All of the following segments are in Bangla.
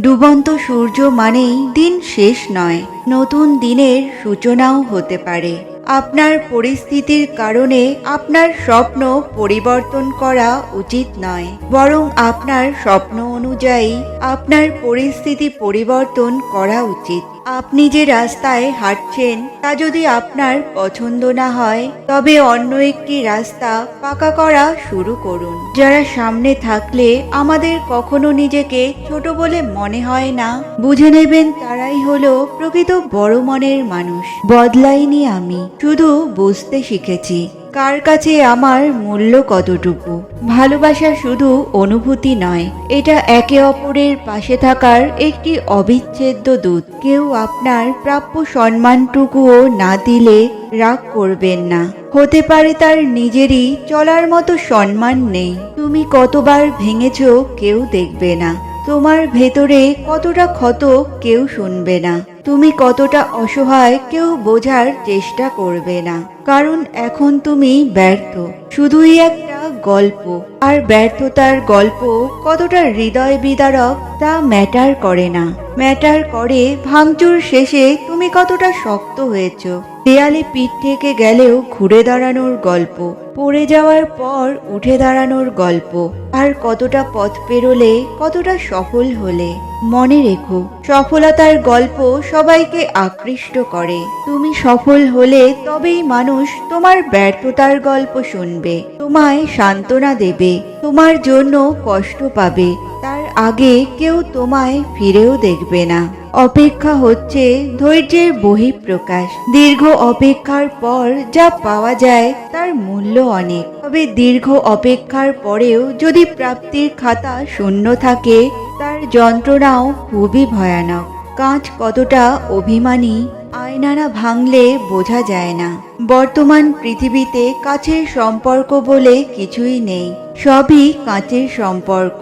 ডুবন্ত সূর্য মানেই দিন শেষ নয়, নতুন দিনের সূচনাও হতে পারে। আপনার পরিস্থিতির কারণে আপনার স্বপ্ন পরিবর্তন করা উচিত নয়, বরং আপনার স্বপ্ন অনুযায়ী আপনার পরিস্থিতি পরিবর্তন করা উচিত। আপনি যে রাস্তায় হাঁটছেন তা যদি আপনার পছন্দ না হয়, তবে অন্য একটি রাস্তা পাকা করা শুরু করুন। যারা সামনে থাকলে আমাদের কখনো নিজেকে ছোট বলে মনে হয় না, বুঝে নেবেন তারাই হলো প্রকৃত বড় মনের মানুষ। বদলাইনি আমি, শুধু বুঝতে শিখেছি কার কাছে আমার মূল্য কতটুকু। ভালোবাসা শুধু অনুভূতি নয়, এটা একে অপরের পাশে থাকার একটি অবিচ্ছেদ্য দূত। কেউ আপনার প্রাপ্য সম্মানটুকুও না দিলে রাগ করবেন না। হতে পারে তার নিজেরই চলার মতো সম্মান নেই। তুমি কতবার ভেঙেছ কেউ দেখবে না, তোমার ভেতরে কতটা ক্ষত কেউ শুনবে না, তুমি কতটা অসহায় কেউ বোঝার চেষ্টা করবে না। কারণ এখন তুমি ব্যর্থ, শুধুই একটা গল্প। আর ব্যর্থতার গল্প কতটা হৃদয় বিদারক তা ম্যাটার করে না, ম্যাটার করে ভাঙচুর শেষে তুমি কতটা শক্ত হয়েছ। দেয়ালে পিঠ থেকে গেলেও ঘুরে দাঁড়ানোর গল্প, পড়ে যাওয়ার পর উঠে দাঁড়ানোর গল্প, আর কতটা পথ পেরোলে কতটা সফল হলে। মনে রেখো, সফলতার গল্প সবাইকে আকৃষ্ট করে। তুমি সফল হলে তবেই মানুষ তোমার ব্যর্থতার গল্প শুনবে, তোমায় সান্ত্বনা দেবে, তোমার জন্য কষ্ট পাবে। তার আগে কেউ তোমায় ফিরেও দেখবে না। অপেক্ষা হচ্ছে ধৈর্যের বহিঃপ্রকাশ। দীর্ঘ অপেক্ষার পর যা পাওয়া যায় তার মূল্য অনেক। তবে দীর্ঘ অপেক্ষার পরেও যদি প্রাপ্তির খাতা শূন্য থাকে, তার যন্ত্রণাও খুবই ভয়ানক। কাঁচ কতটা অভিমানী আয়না না ভাঙলে বোঝা যায় না। বর্তমান পৃথিবীতে কাছের সম্পর্ক বলে কিছুই নেই, সবই কাঁচের সম্পর্ক।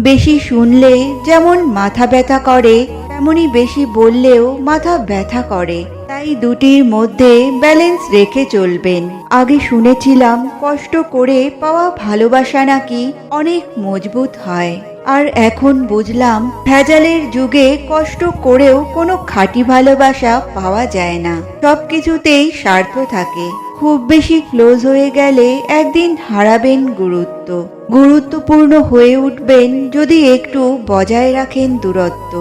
বেশি শুনলে যেমন মাথা ব্যথা করে, তেমনি বেশি বললেও মাথা ব্যথা করে। তাই দুটির মধ্যে ব্যালেন্স রেখে চলবেন। আগে শুনেছিলাম কষ্ট করে পাওয়া ভালোবাসা নাকি অনেক মজবুত হয়, আর এখন বুঝলাম ভেজালের যুগে কষ্ট করেও কোনো খাঁটি ভালোবাসা পাওয়া যায় না। সবকিছুতেই স্বার্থ থাকে। খুব বেশি ক্লোজ হয়ে গেলে একদিন হারাবেন গুরুত্ব। গুরুত্বপূর্ণ হয়ে উঠবেন যদি একটু বজায় রাখেন দূরত্ব।